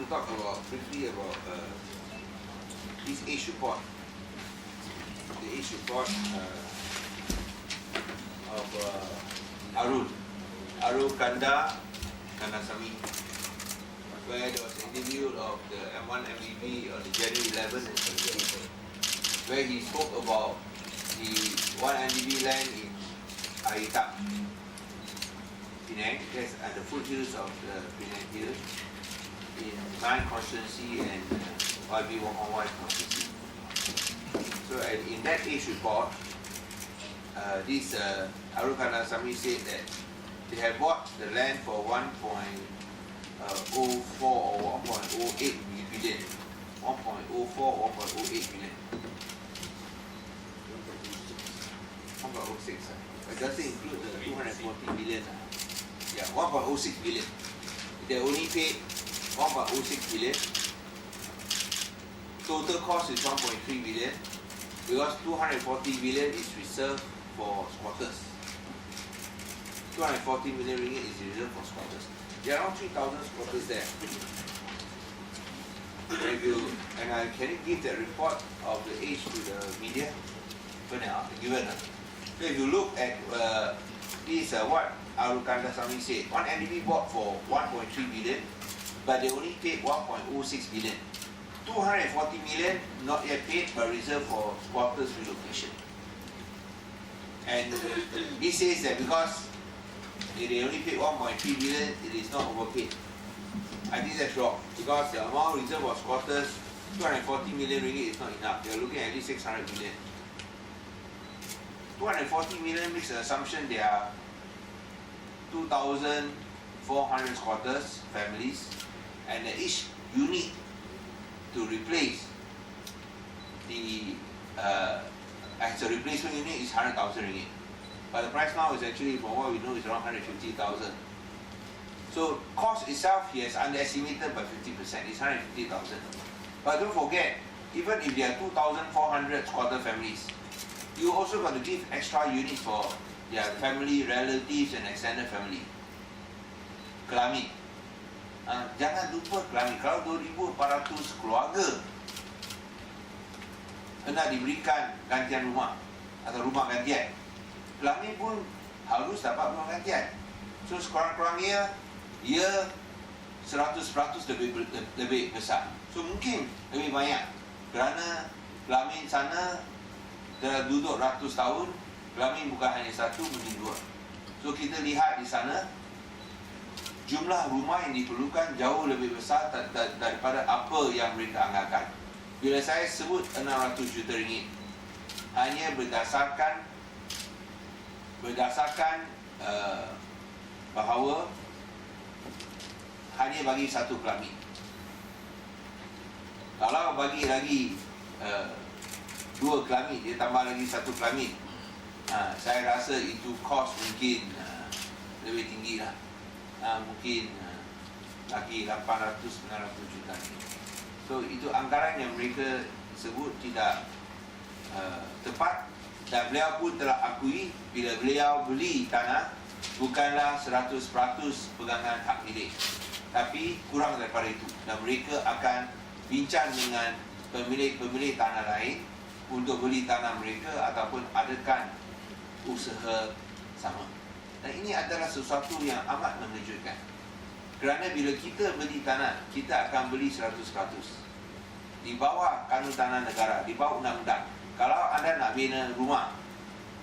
talk briefly about this age report. The age report of Arul Kandasamy, where there was an interview of the M1 MVP on the January 11th and 17th, where he spoke about the one MVP land in Aita, Penang, that's at the foothills of the Penang Hill, in 9 constituency and YB 111 constituency. So in that age report, this Arul Kandasamy said that they have bought the land for 1.04 or 1.08 billion. 1.04 or 1.08 billion. 1.06. It doesn't include the 240 billion. Yeah, 1.06 billion. They only paid 1.06 billion. Total cost is 1.3 billion because 240 billion is reserved for squatters. 240 million ringgit is reserved for squatters. There are around 3,000 squatters there. And I can give that report of the age to the media. Given. So if you look at this, what Arul Kandasamy said, one NDB bought for 1.3 billion, but they only paid 1.06 billion. 240 million not yet paid, but reserved for squatters relocation. And he says that because they only paid 1.3 billion, it is not overpaid. I think that's wrong, because the amount reserved for squatters, 240 million ringgit is not enough. They are looking at least 600 million. 240 million makes the assumption there are 2,400 squatters, families, and each unit to replace the as a replacement unit is 100,000 ringgit. But the price now is actually, from what we know, is around 150,000. So cost itself, he has underestimated by 50%. It's 150,000. But don't forget, even if there are 2,400 squatter families, you also got to give extra units for their family, relatives, and extended family. Kelamin. Jangan lupa kelamin. Kalau 2,400 keluarga kena diberikan gantian rumah atau rumah gantian, kelamin pun harus dapat rumah gantian. So sekurang-kurangnya ia 100% lebih besar. So mungkin lebih banyak kerana kelamin sana dah duduk ratus tahun, kelamin bukan hanya satu, mungkin 2. So kita lihat di sana jumlah rumah yang diperlukan jauh lebih besar daripada apa yang mereka anggarkan. Bila saya sebut 600 juta ringgit, hanya berdasarkan bahawa hanya bagi satu kelamin. Kalau bagi lagi 2 kelamin, dia tambah lagi 1 kelamin, saya rasa itu kos mungkin lebih tinggi lah. Mungkin lagi 800-900 juta. So itu anggaran yang mereka sebut tidak tepat, dan beliau pun telah akui bila beliau beli tanah bukanlah 100% pegangan hak milik, tapi kurang daripada itu, dan mereka akan bincang dengan pemilik tanah lain untuk beli tanah mereka ataupun adakan usaha sama. Dan ini adalah sesuatu yang amat mengejutkan, kerana bila kita beli tanah, kita akan beli 100% di bawah kanun tanah negara, di bawah undang-undang. Kalau anda nak bina rumah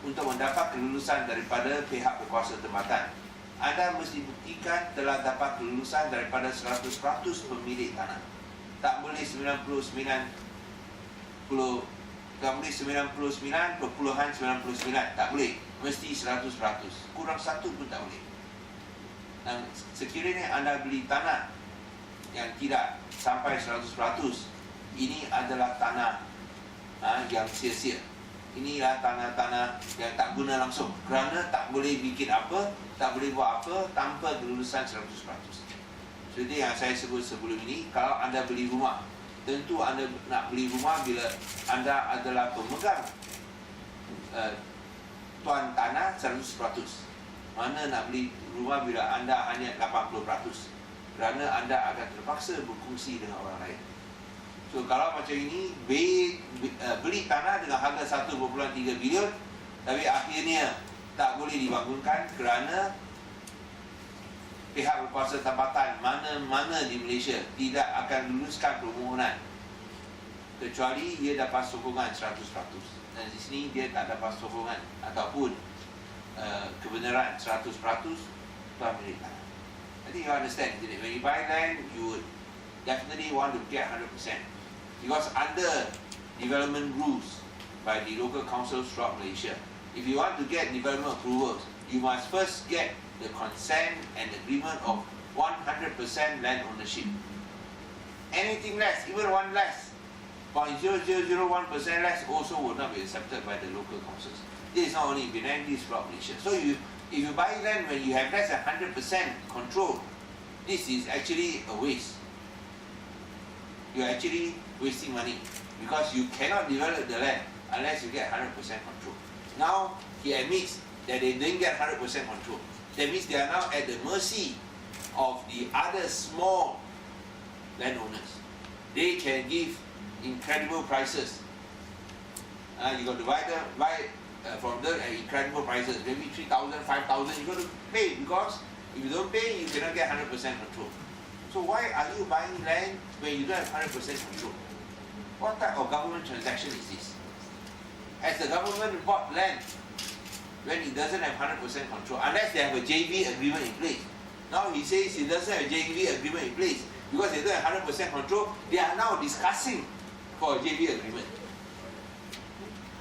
untuk mendapat kelulusan daripada pihak berkuasa tempatan, anda mesti buktikan telah dapat kelulusan daripada 100% pemilik tanah. Tak boleh 99%, tak boleh. Mesti 100%. Kurang satu pun tak boleh. Dan sekiranya anda beli tanah yang tidak sampai 100%, ini adalah tanah yang sia-sia. Inilah tanah-tanah yang tak guna langsung, kerana tak boleh bikin apa, tak boleh buat apa tanpa kelulusan 100%. Jadi yang saya sebut sebelum ini, kalau anda beli rumah, tentu anda nak beli rumah bila anda adalah pemegang tuan tanah 100%. Mana nak beli rumah bila anda hanya 80%. kerana anda akan terpaksa berkongsi dengan orang lain. So kalau macam ini, beli tanah dengan harga 1.3 bilion, tapi akhirnya tak boleh dibangunkan kerana pihak berkuasa tempatan mana-mana di Malaysia tidak akan luluskan permohonan kecuali dia dapat sokongan 100%. Dan di sini dia tak dapat sokongan ataupun kebenaran 100% tuan milik tanah. I think you understand, isn't it? When you buy land, you would definitely want to get 100%. Because under development rules by the local councils throughout Malaysia, if you want to get development approvals, you must first get the consent and agreement of 100% land ownership. Anything less, even one less, 0.0001% less also will not be accepted by the local councils. This is not only in Penang, this is throughout Malaysia. So if you buy land when you have less than 100% control, this is actually a waste. You are actually wasting money because you cannot develop the land unless you get 100% control. Now he admits that they didn't get 100% control. That means they are now at the mercy of the other small landowners. They can give incredible prices. You got to buy from them at incredible prices, maybe 3,000, 5,000. You got to pay because if you don't pay, you cannot get 100% control. So why are you buying land when you don't have 100% control? What type of government transaction is this? Has the government bought land when it doesn't have 100% control, unless they have a JV agreement in place? Now he says he doesn't have a JV agreement in place because they don't have 100% control. They are now discussing for a JV agreement.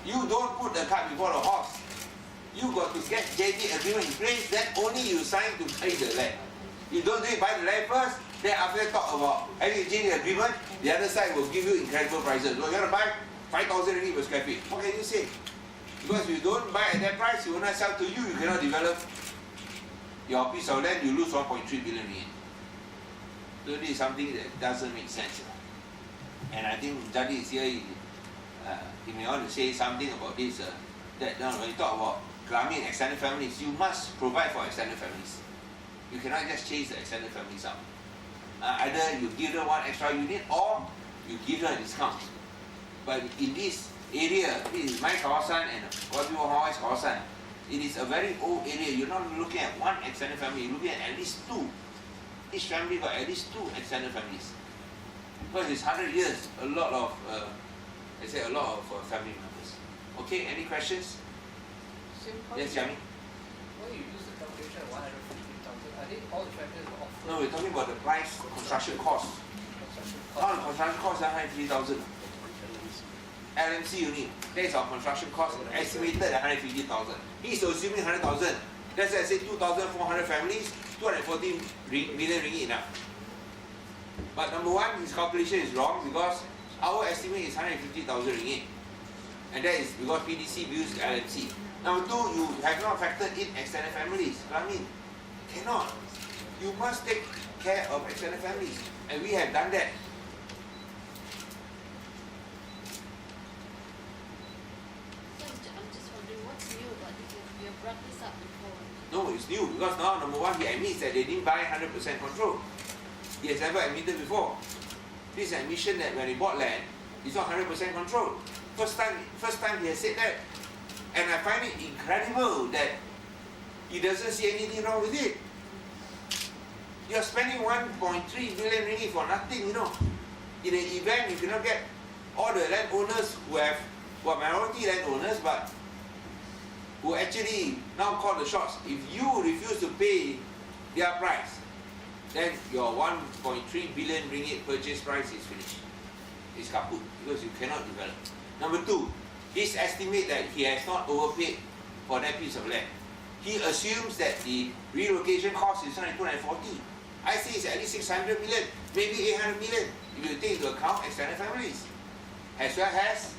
You don't put the cart before the horse. You got to get JV agreement in place, then only you sign to buy the land. You don't do it, buy the land first, then after talk about having a JV agreement, the other side will give you incredible prices. So you want to buy 5,000 ringgit per square feet. What can you say? Because if you don't buy at that price, you will not sell to you, you cannot develop your piece of land, you lose 1.3 billion ringgit. So this is something that doesn't make sense. And I think Jadi is here, he may want to say something about this, that when you talk about Grameen extended families, you must provide for extended families. You cannot just chase the extended families out. Either you give them one extra unit or you give them a discount. But in this area, this is my kawasan and Gov Owned kawasan. It is a very old area. You're not looking at one extended family, you're looking at least two. Each family got at least two extended families. Because it's 100 years, a lot of family members. Okay, any questions? Yes, Yami? Why you use the calculation of 150,000? I think all the factors are off. No, we're talking about the price, construction cost. Not the construction cost, 150,000. LMC unit, that is our construction cost, estimated at 150,000. He's assuming 100,000. Let's say I say 2,400 families, 240 million ringgit enough. But number one, his calculation is wrong because our estimate is 150,000 ringgit. And that is because PDC views LMC. Number two, you have not factored in extended families. I mean, cannot. You must take care of extended families. And we have done that. I'm just wondering what's new about this. You have brought this up before. No, it's new because now, number one, he admits that they didn't buy 100% control. He has never admitted before. This is an admission that when he bought land, it's not 100% control. First time he has said that. And I find it incredible that he doesn't see anything wrong with it. You are spending 1.3 billion ringgit for nothing, you know. In an event, you cannot get all the landowners who are minority landowners, but who actually now call the shots. If you refuse to pay their price, then your 1.3 billion ringgit purchase price is finished. It's kaput because you cannot develop. Number two, his estimate that he has not overpaid for that piece of land. He assumes that the relocation cost is only 240. I say it's at least 600 million, maybe 800 million, if you take into account extended families, as well as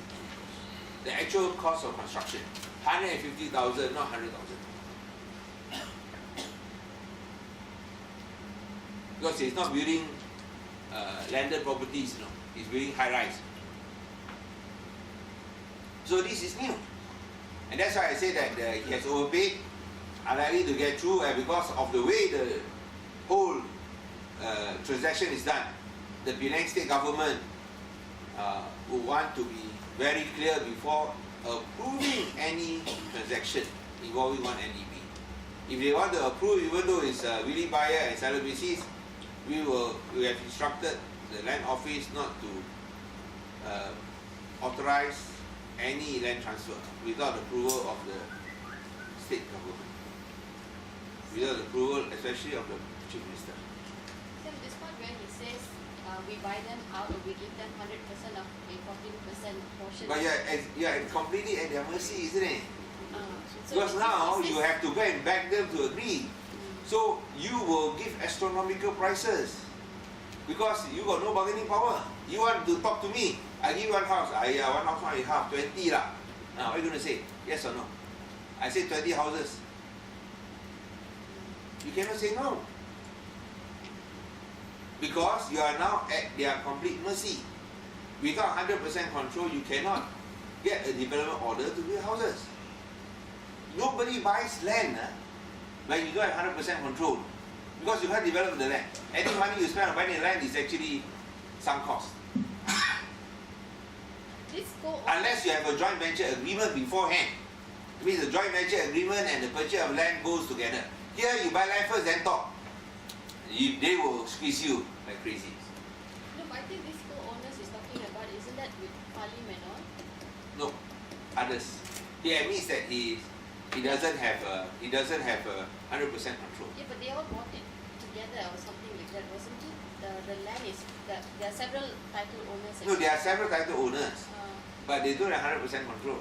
the actual cost of construction. 150,000, not 100,000. Because he's not building landed properties, you know, he's building high-rise. So this is new. And that's why I say that he has overpaid, unlikely to get through, and because of the way the whole transaction is done, the Penang state government would want to be very clear before approving any transaction involving one NEB. If they want to approve, even though it's a willing buyer and seller basis, we have instructed the land office not to authorize any land transfer without approval of the state government, without approval especially of the Chief Minister. So this part where he says we buy them out or we give them 100% of a 14% portion. But yeah, it's completely at their mercy, isn't it? So Because if now he you says- have to go and beg them to agree. So you will give astronomical prices because you got no bargaining power. You want to talk to me, I give you one house. One house, one half, 20 lah. Now what are you going to say? Yes or no? I say 20 houses. You cannot say no. Because you are now at their complete mercy. Without 100% control, you cannot get a development order to build houses. Nobody buys land when you don't have 100% control. Because you can't develop the land. Any money you spend on buying the land is actually sunk cost. This go Unless you have a joint venture agreement beforehand. It means the joint venture agreement and the purchase of land goes together. Here you buy land first, then talk. They will squeeze you like crazy. No, but I think this co-owners is talking about, isn't that with Palim and all? No, others. He admits that he doesn't have a 100% control. Yeah, but they all bought it together or something like that, wasn't it? The land is, there are several title owners. No, there are several title owners, but they don't have 100% control.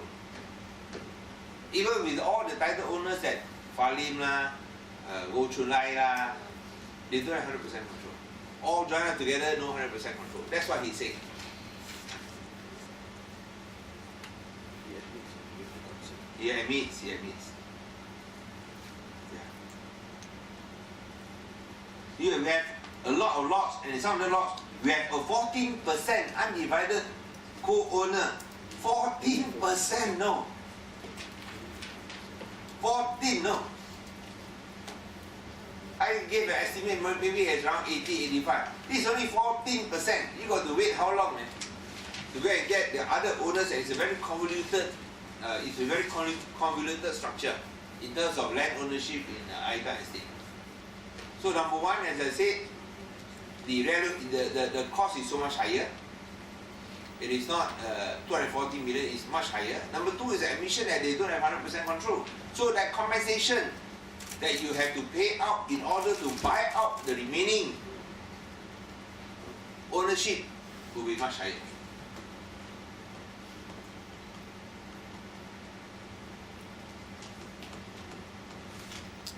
Even with all the title owners that Falim lah, Go Chun Lai lah, they don't have 100% control. All joined up together, no 100% control. That's what he's saying. He admits. Yeah. You have a lot of lots, and in some of the lots, we have a 14% undivided co-owner. 14%, no. 14, no. I gave an estimate, maybe it's around 80, 85. This is only 14%. You got to wait how long, man? To go and get the other owners, and it's a very convoluted structure in terms of land ownership in Aida Estate. So number one, as I said, the cost is so much higher. It is not 240 million, it's much higher. Number two is the admission that they don't have 100% control. So that compensation that you have to pay out in order to buy out the remaining ownership will be much higher.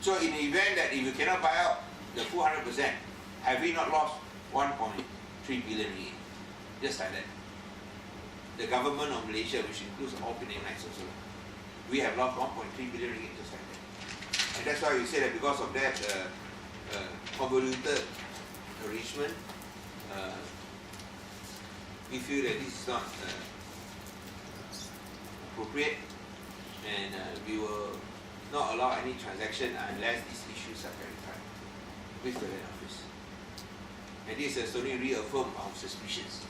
So in the event that if you cannot buy out the full 100%, have we not lost 1.3 billion ringgit? Just like that. The government of Malaysia, which includes all Penang Knights also, we have lost 1.3 billion ringgit just like that. And that's why we say that because of that convoluted arrangement, we feel that this is not appropriate, and we will not allow any transaction unless these issues are clarified with the land office. And this has only reaffirmed our suspicions,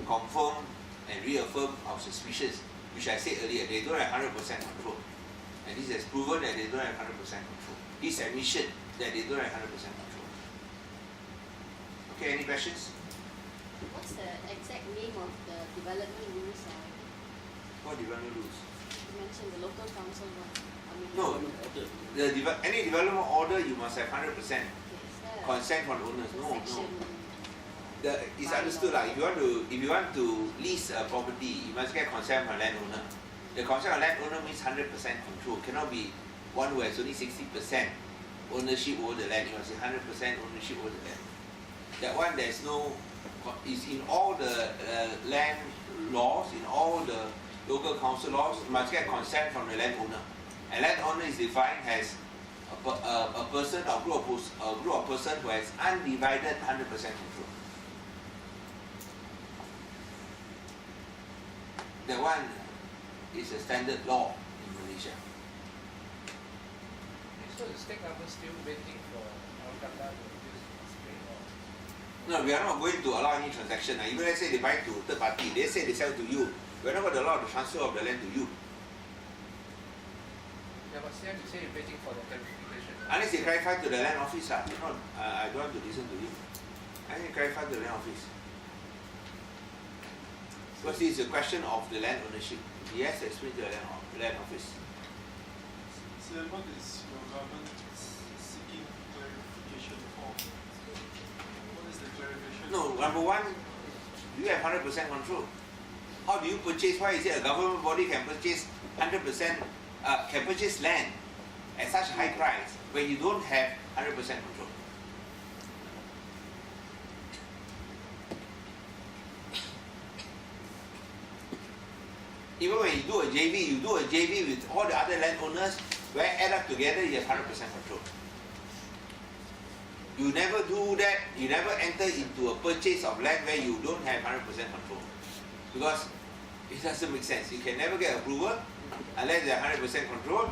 confirmed and reaffirmed our suspicions, which I said earlier, they don't have 100% control. And this has proven that they don't have 100% control. This admission that they don't have 100% control. Okay, any questions? What's the exact name of the development rules? What development rules? You mentioned the local council one. No, any development order you must have 100% consent from owners. No. It's understood like if you want to lease a property, you must get consent from landowner. The consent of landowner means 100% control. Cannot be one who has only 60% ownership over the land. You must say 100% ownership over the land. That one there's no. Is in all the land laws, in all the local council laws, you must get consent from the landowner. And landowner is defined as a person or group of person who has undivided 100% control. That one is a standard law in Malaysia. So the state government still waiting for Al-Qaeda to reduce its rate, or No, we are not going to allow any transaction. Even let's say they buy to third party, they say they sell to you. We are not going to allow the transfer of the land to you. Yeah, but Sian, you say you're waiting for the clarification. Unless they clarify to the land office. I don't want to listen to you. I need to clarify to the land office. Because it's a question of the land ownership. He has to explain to the land office. So what is your government seeking clarification for? What is the clarification? No, number one, you have 100% control. How do you purchase? Why is it a government body can purchase 100%, can purchase land at such a high price when you don't have 100% control? Even when you do a JV with all the other landowners, where add up together, you have 100% control. You never do that, you never enter into a purchase of land where you don't have 100% control. Because it doesn't make sense. You can never get approval unless you have 100% control.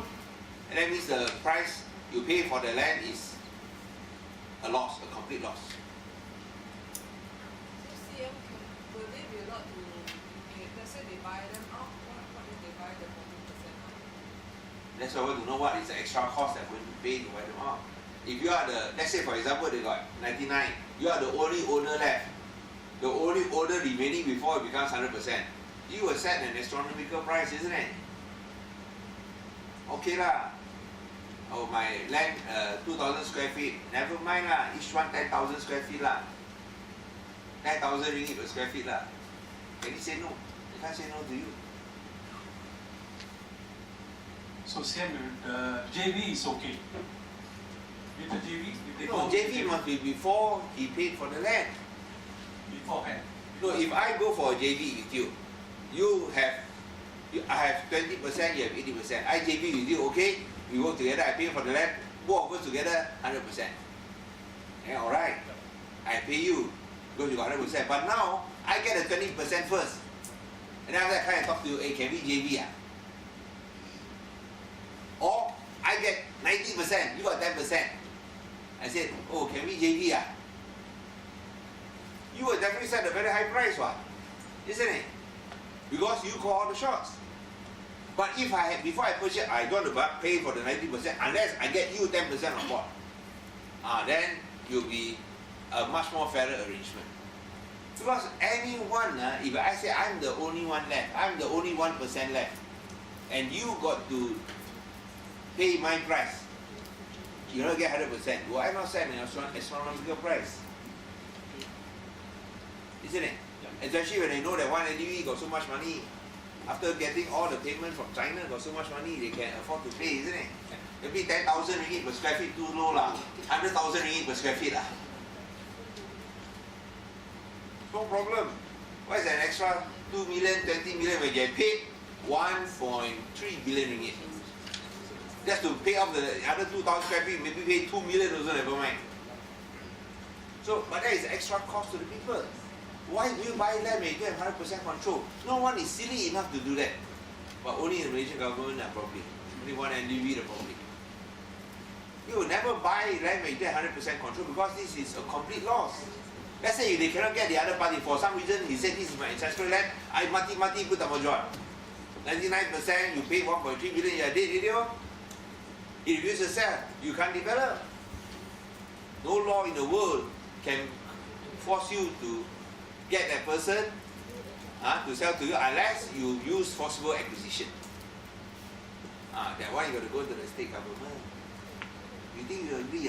And that means the price you pay for the land is a loss, a complete loss. So CM, will they be allowed to, let's say they buy them out, what if they buy the 40% out? That's why I want to know what is the extra cost they're going to pay to buy them out. If you are the, let's say for example they got 99, you are the only owner left, the only owner remaining before it becomes 100%, you will set an astronomical price, isn't it? Okay lah. Oh, my land 2,000 square feet, never mind lah, each one 10,000 square feet lah. 10,000 ringgit per square feet lah. Can you say no? They can't say no to you. So same with the JV is okay. With the JV, if they No, go JV must be before he paid for the land. beforehand. No, if I go for a JV with you, I have 20%, you have 80%. I JV with you, okay? We work together, I pay for the land, both of us together, 100%. Yeah, alright. I pay you, because you got 100%. But now, I get a 20% first. And then after that, I come and talk to you, hey, can we JV? Or, I get 90%, you got 10%. I said, oh, can we JV? You will definitely set a very high price, what? Isn't it? Because you call all the shots. But if I have, before I purchase, I don't want to pay for the 90% unless I get you 10% on board. Then you'll be a much more fairer arrangement. Because anyone, if I say I'm the only one left, I'm the only 1% left, and you got to pay my price, you don't get 100%. Why not set an astronomical price? Isn't it? Especially when they know that one LDV got so much money. After getting all the payment from China, got so much money, they can afford to pay, isn't it? Maybe 10,000 ringgit per square feet too low lah. 100,000 ringgit per square feet lah. No problem. What is an extra 2 million, 20 million when you get paid 1.3 billion ringgit? Just to pay off the other 2,000 square feet, maybe pay 2 million also, never mind. So, but that is extra cost to the people. Why do you buy land when you don't have 100% control? No one is silly enough to do that. But only the Malaysian government probably. Only one NDV probably. You will never buy land when you don't have 100% control because this is a complete loss. Let's say if they cannot get the other party for some reason, he said this is my ancestral land, I mati pun tak mau jual. 99% you pay 1.3 billion, you are dead, idiot. If you refuse to sell, you can't develop. No law in the world can force you to get that person to sell to you unless you use forcible acquisition. That one you got to go to the state government. You think you agree?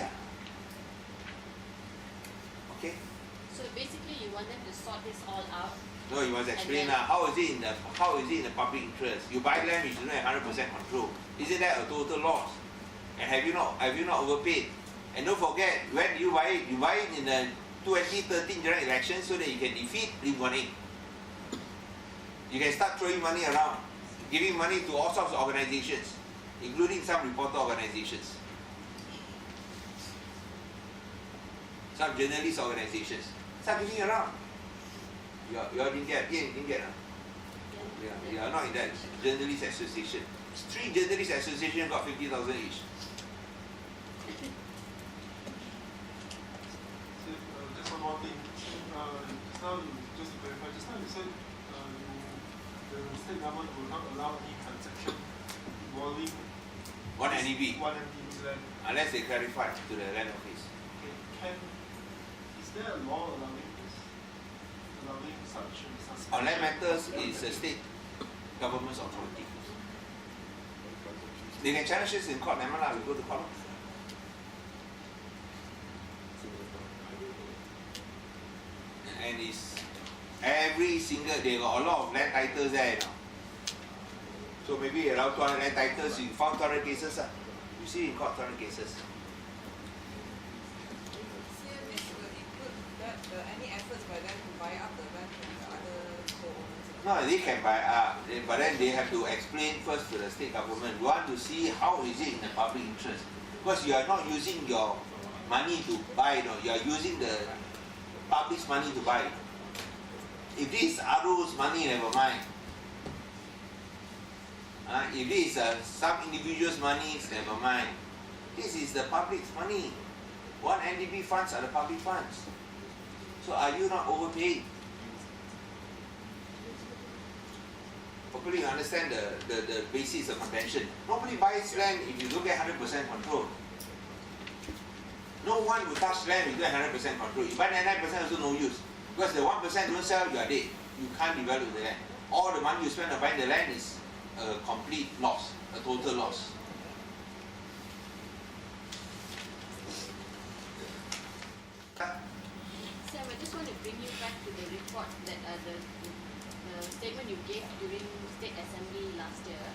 Okay? So basically you want them to sort this all out. No, you must explain how is it in the public interest? You buy land which you don't have 100% control. Isn't that a total loss? And have you not overpaid? And don't forget, when you buy it in the 2013 general election so that you can defeat Lim Guan Eng. You can start throwing money around, giving money to all sorts of organizations, including some reporter organizations, some journalist organizations. Start giving around. You didn't get. You are not in that journalist association. 3 journalist associations got 50,000 each. Just one more thing. now just to clarify, just now you said the state government will not allow any transaction involving One NEB, one NDB's land. unless they clarify to the land office. Okay, is there a law allowing this? Allowing such a suspicion? On land matters is a state government's authority. They can challenge this in court, never mind, we go to court. And it's every single, they got a lot of land titles there, you know. So maybe around 200 land titles, you found 200 cases. You see in court 200 cases. CMS will include that any efforts by them to buy up the land from the other co-owners. No, they can buy up, but then they have to explain first to the state government. You want to see how is it in the public interest. Because you are not using your money to buy, you know, you are using the public's money to buy. If this is Arul's money, never mind. If this is some individual's money, never mind. This is the public's money. One NDB funds are the public funds. So are you not overpaid? Hopefully you understand the basis of contention. Nobody buys land if you don't get 100% control. No one will touch land if you get 100% control. You buy 99% also no use. Because the 1% don't sell, you are dead. You can't develop the land. All the money you spend on buying the land is a complete loss, a total loss. Sam, I just want to bring you back to the report that the statement you gave during State Assembly last year.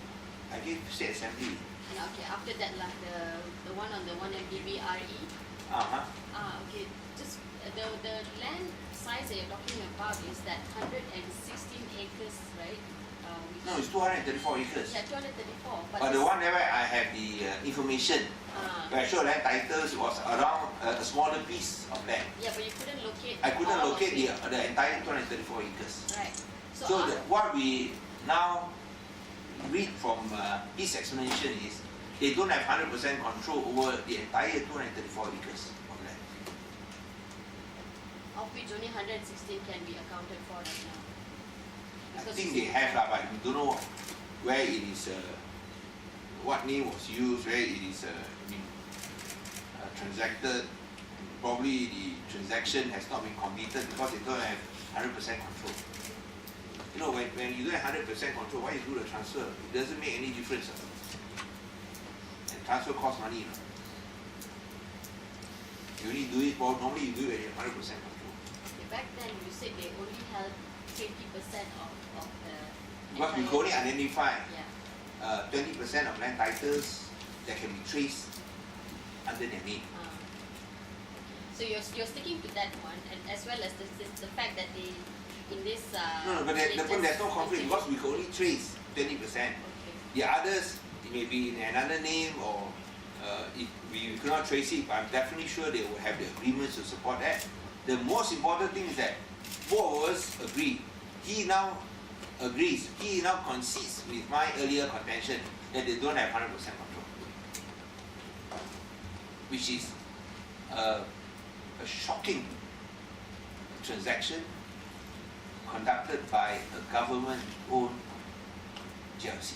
I gave State Assembly. Yeah, okay, after that, like the one on the 1 MDB RE. Okay, just the land size that you're talking about is that 116 acres, right? No, it's 234 acres. Yeah, 234. But the one where I have the information, where I show land titles was around a smaller piece of land. Yeah, but you couldn't locate. I couldn't all of locate it. the entire 234 acres. Right. So what we now read from his explanation is they don't have 100% control over the entire 234 acres of land. Of which only 116 can be accounted for right now. I Because think you they said- have, but we don't know where it is, what name was used, where it is transacted. Probably the transaction has not been completed because they don't have 100% control. You know, when you don't have 100% control, why you do the transfer? It doesn't make any difference. And transfer costs money. You know. You only do it, normally you do it when you have 100% control. Okay, back then you said they only held 20% of the. Because we entire- can only identify Yeah. 20% of land titles that can be traced under their name. So you're sticking to that one, and as well as the fact that they in this. No, but there's no conflict because we can only trace 20%. Okay. The others, it may be in another name or if we cannot trace it, but I'm definitely sure they will have the agreements to support that. The most important thing is that both of us agree. He now agrees, he now concedes with my earlier contention that they don't have 100% control. Which is a shocking transaction conducted by a government-owned GLC.